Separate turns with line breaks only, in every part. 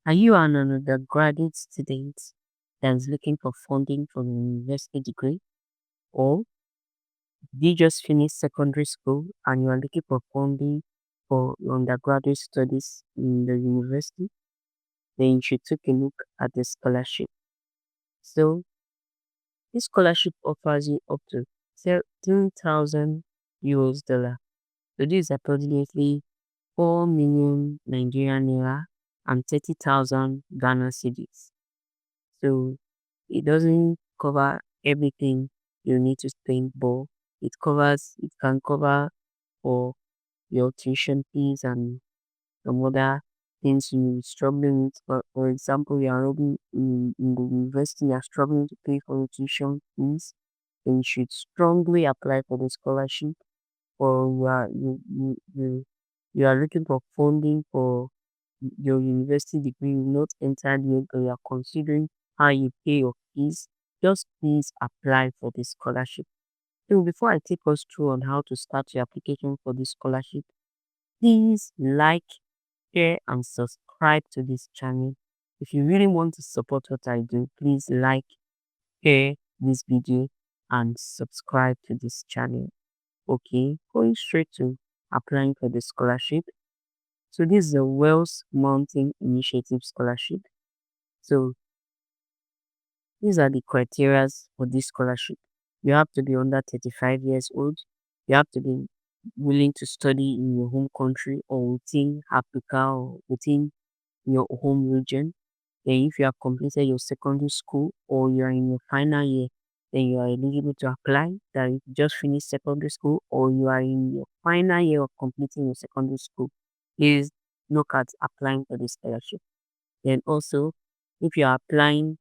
Are you an undergraduate student that is looking for funding for a university degree? Or did you just finish secondary school and you are looking for funding for your undergraduate studies in the university? Then you should take a look at the scholarship. So, this scholarship offers you up to 13,000 US dollar. So, this is approximately 4 million Nigerian naira and 30,000 Ghana cedis. So, it doesn't cover everything you need to spend, but it can cover for your tuition fees and some other things you're struggling with. For example, you are in the university, you are struggling to pay for your tuition fees, then you should strongly apply for the scholarship, or you are looking for funding for your university degree, you've not entered yet, but you are considering how you pay your fees. Just please apply for this scholarship. So before I take us through on how to start your application for this scholarship, please like, share, and subscribe to this channel. If you really want to support what I do, please like, share this video, and subscribe to this channel. Okay, going straight to applying for the scholarship. So this is a Wells Mountain Initiative Scholarship. So these are the criteria for this scholarship. You have to be under 35 years old. You have to be willing to study in your home country or within Africa or within your home region. Then if you have completed your secondary school or you are in your final year, then you are eligible to apply. That you just finished secondary school or you are in your final year of completing your secondary school. Please look at applying for this scholarship. Then also, if you are applying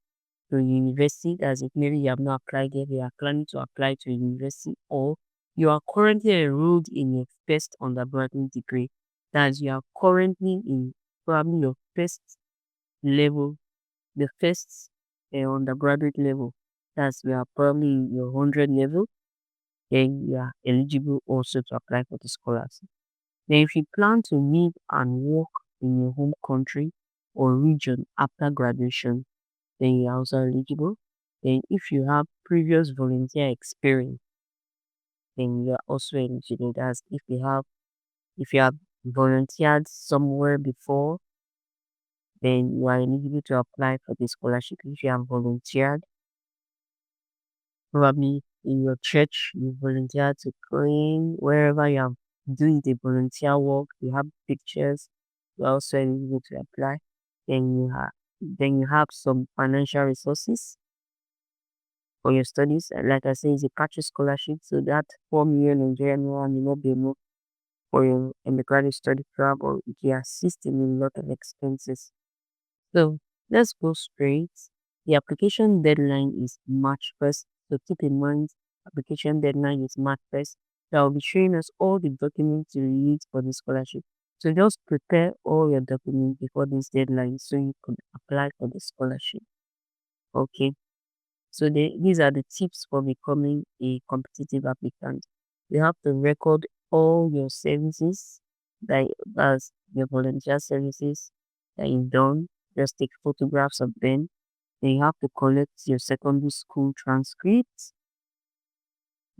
to university, as if maybe you have not applied yet, you are planning to apply to university, or you are currently enrolled in your first undergraduate degree, that is, you are currently in probably your first level, the first undergraduate level, that's you are probably in your 100 level, then you are eligible also to apply for the scholarship. Then if you plan to live and work in your home country or region after graduation, then you're also eligible. Then if you have previous volunteer experience, then you're also eligible. That's if you have volunteered somewhere before, then you are eligible to apply for the scholarship. If you have volunteered, probably in your church, you volunteer to clean wherever you have doing the volunteer work, you have pictures, you're also eligible to apply. Then you have some financial resources for your studies. Like I say, it's a catch scholarship, so that 4 million Nigerian naira may not be enough for your undergraduate study program, or it will assist in a lot of expenses. So let's go straight. The application deadline is March 1st. So keep in mind, application deadline is March 1st. That will be showing us all the documents you need for the scholarship. So just prepare all your documents before this deadline so you can apply for the scholarship. Okay. So these are the tips for becoming a competitive applicant. You have to record all your services, that's your volunteer services that you've done. Just take photographs of them. Then you have to collect your secondary school transcripts.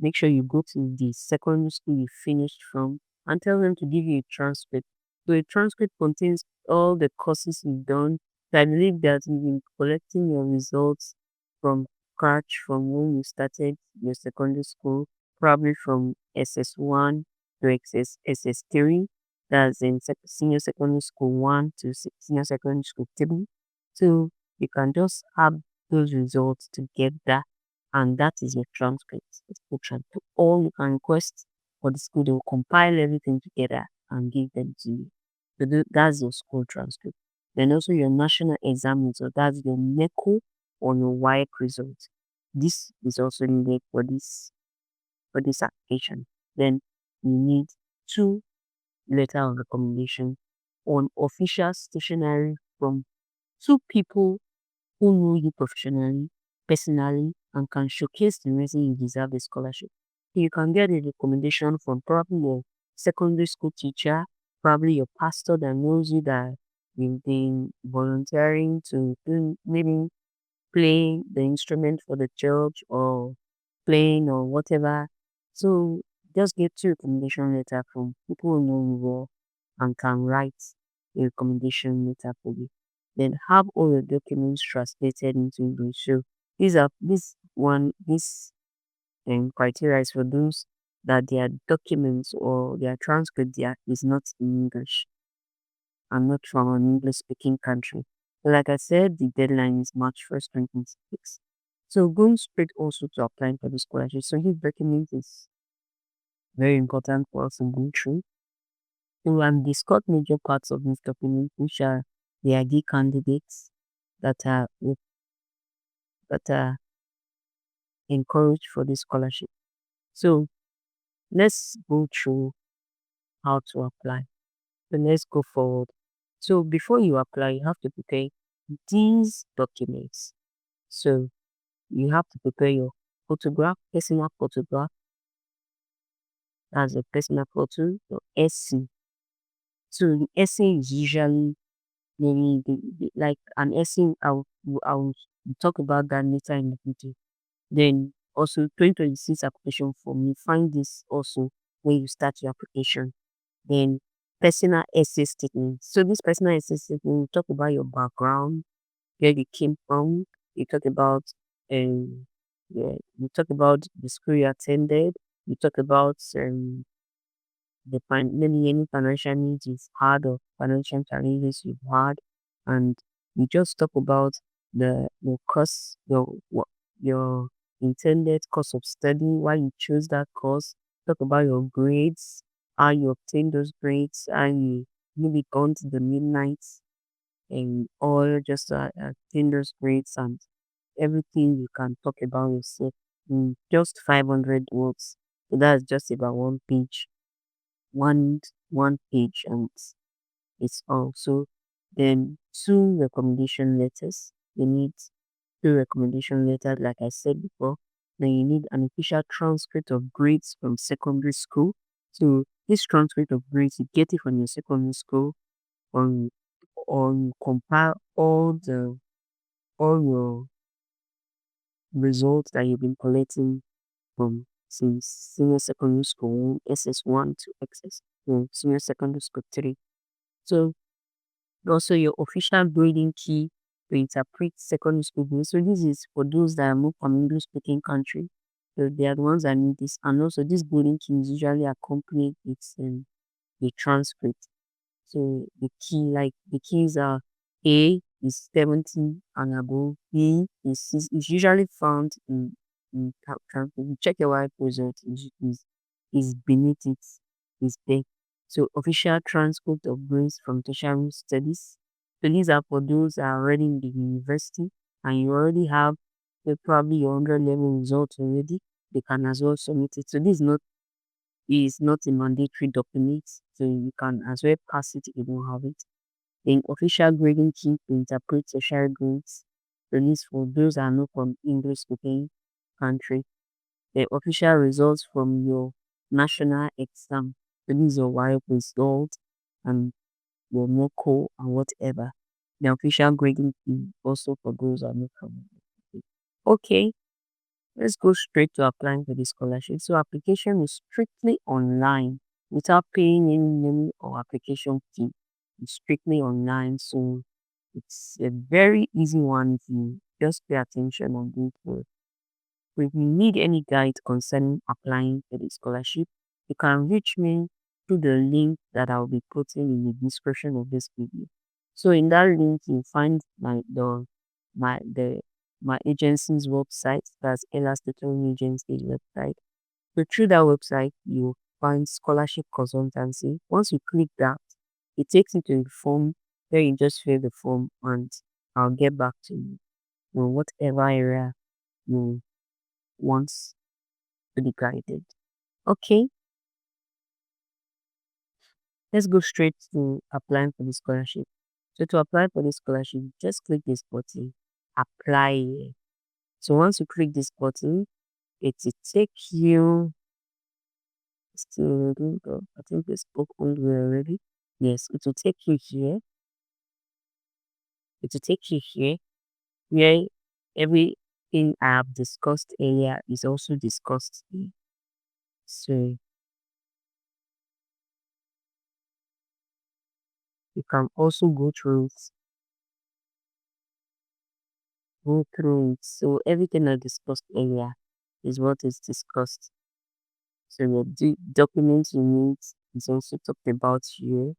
Make sure you go to the secondary school you finished from and tell them to give you a transcript. So a transcript contains all the courses you've done. So I believe that you've been collecting your results from scratch from when you started your secondary school, probably from SS1 to SS3. That's in senior secondary school 1 to senior secondary school 3. So you can just have those results together, and that is your transcript. It's the transcript. All you can request for the school, they will compile everything together and give them to you. So that's your school transcript. Then also your national exam result, that's your NECO or your WAEC result. This is also needed for this application. Then you need two letter of recommendation on official stationery from two people who know you professionally, personally, and can showcase the reason you deserve the scholarship. You can get a recommendation from probably your secondary school teacher, probably your pastor that knows you, that you've been volunteering to maybe play the instrument for the church or playing or whatever. So just get two recommendation letter from people who know you well and can write a recommendation letter for you. Then have all your documents translated into English. So this criteria is for those that their documents or their transcript there is not in English and not from an English speaking country. So like I said, the deadline is March 1st, 2026. So going straight also to applying for the scholarship. So his document is very important for us to go through. So and discuss major parts of this document, which are the ID candidates that are that are encouraged for this scholarship. So let's go through how to apply. So let's go forward. So before you apply, you have to prepare these documents. So you have to prepare your photograph, personal photograph, as a personal photo, your essay. So the essay is usually maybe like an essay. I'll talk about that later in the video. Then also 2026 application form. You find this also when you start your application. Then personal essay statement. So this personal essay statement will talk about your background, where you came from. You talk about yeah, you talk about the school you attended. You talk about maybe any financial needs you've had or financial challenges you've had, and you just talk about the course your intended course of study, why you chose that course. Talk about your grades, how you obtained those grades, and you maybe gone to the midnights and all just attain those grades and everything you can talk about yourself in just 500 words. So that's just about one one page, and it's also then two recommendation letters. You need two recommendation letters, like I said before. Then you need an official transcript of grades from secondary school. So this transcript of grades, you get it from your secondary school on compile all your results that you've been collecting from since senior secondary school SS1 to XS, senior secondary school 3. So also your official grading key to interpret secondary school grades. So this is for those that are not from English speaking country. So they are the ones that need this. And also this grading key is usually accompanied with the transcript. So the keys are A is 70 and above, B is usually found in you check your wipe result is beneath it, is there. So official transcript of grades from tertiary studies. So these are for those that are already in the university and you already have probably your 100 level results already. They can as well submit it. So this is not a mandatory document, so you can as well pass it if you don't have it. Then official grading key to interpret tertiary grades released for those that are not from English speaking country. The official results from your national exam. So this is your WIOP result and your MOCO and whatever. The official grading key also for those that are not from English speaking. Okay, let's go straight to applying for the scholarship. So application is strictly online without paying any money or application fee. It's strictly online, so it's a very easy one if you just pay attention and go through it. If you need any guide concerning applying for the scholarship, you can reach me through the link that I'll be putting in the description of this video. So in that link, you'll find my the my agency's website. That's Ella's Tutoring Agency's website. So through that website, you find scholarship consultancy. Once you click that, it takes you to the form where you just fill the form and I'll get back to you in whatever area you want to be guided. Okay, let's go straight to applying for the scholarship. So to apply for the scholarship, just click this button, apply here. So once you click this button, it will take you to, I think we spoke English already. Yes, it will take you here. It will take you here where everything I have discussed earlier is also discussed here. So you can also go through it. So everything I discussed earlier is what is discussed. So the documents you need is also talked about here.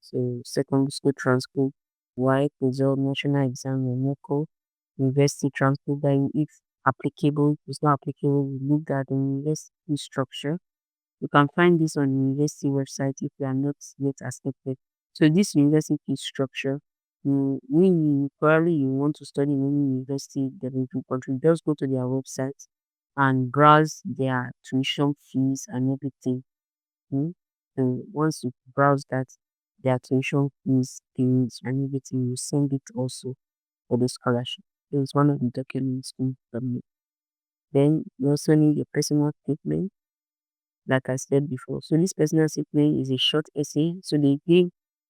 So secondary school transcript, why result, national exam, NECO, university transcript that if applicable, if it's not applicable, we look at the university structure. You can find this on university website if you are not yet accepted. So this university structure, when probably you want to study in any university that in the country, just go to their website and browse their tuition fees and everything. Mm. And once you browse that, their tuition fees, things and everything, you send it also for the scholarship. It's one of the documents you submit. Then you also need your personal statement, like I said before. So this personal statement is a short essay. So they give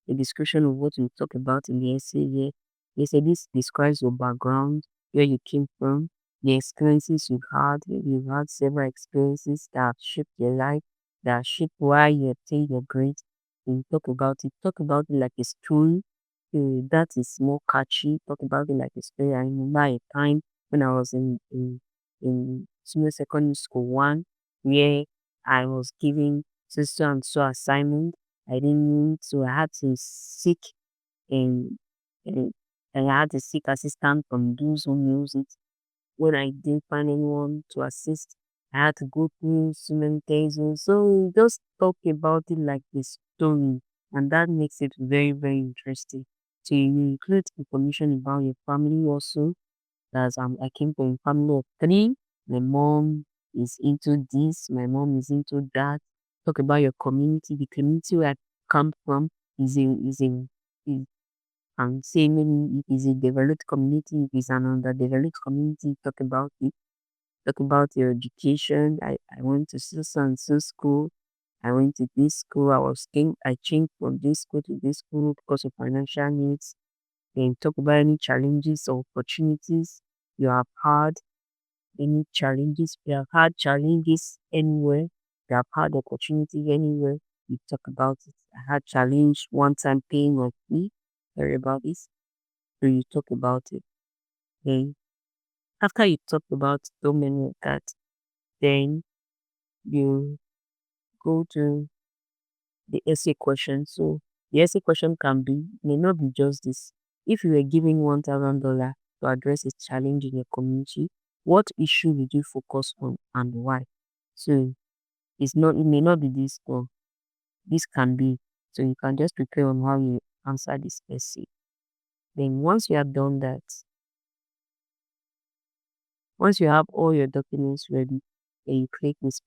a description of what we talk about in the essay here. They say this describes your background, where you came from, the experiences you've had. Maybe you've had several experiences that have shaped your life, that have shaped why you attained your grades. And you talk about it. Talk about it like a story. That is more catchy. Talk about it like a story. I remember a time when I was in senior secondary school one, where I was giving so and so assignment. I didn't need, so I had to seek and and and I had to seek assistance from those who knows it. When I didn't find anyone to assist, I had to go through so many things. And so we just talk about it like a story, and that makes it very, very interesting. So you include information about your family also. That's I came from a family of three. My mom is into this, my mom is into that. Talk about your community. The community where I come from is and say maybe it is a developed community, if it's an underdeveloped community, talk about it. Talk about your education. I went to so and so school. I went to this school. I changed from this school to this school because of financial needs. Then talk about any challenges or opportunities you have had, any challenges. You have had challenges anywhere. You have had opportunity anywhere. You talk about it. I had challenge one time paying my fee. Sorry about this. So you talk about it. Then after you talk about so many of that, then you go to the essay question. So the essay question may not be just this. If you were given $1,000 to address a challenge in your community, what issue would you focus on and why? So it may not be this or this can be. So you can just prepare on how you answer this essay. Then once you have done that, once you have all your documents ready, then you click this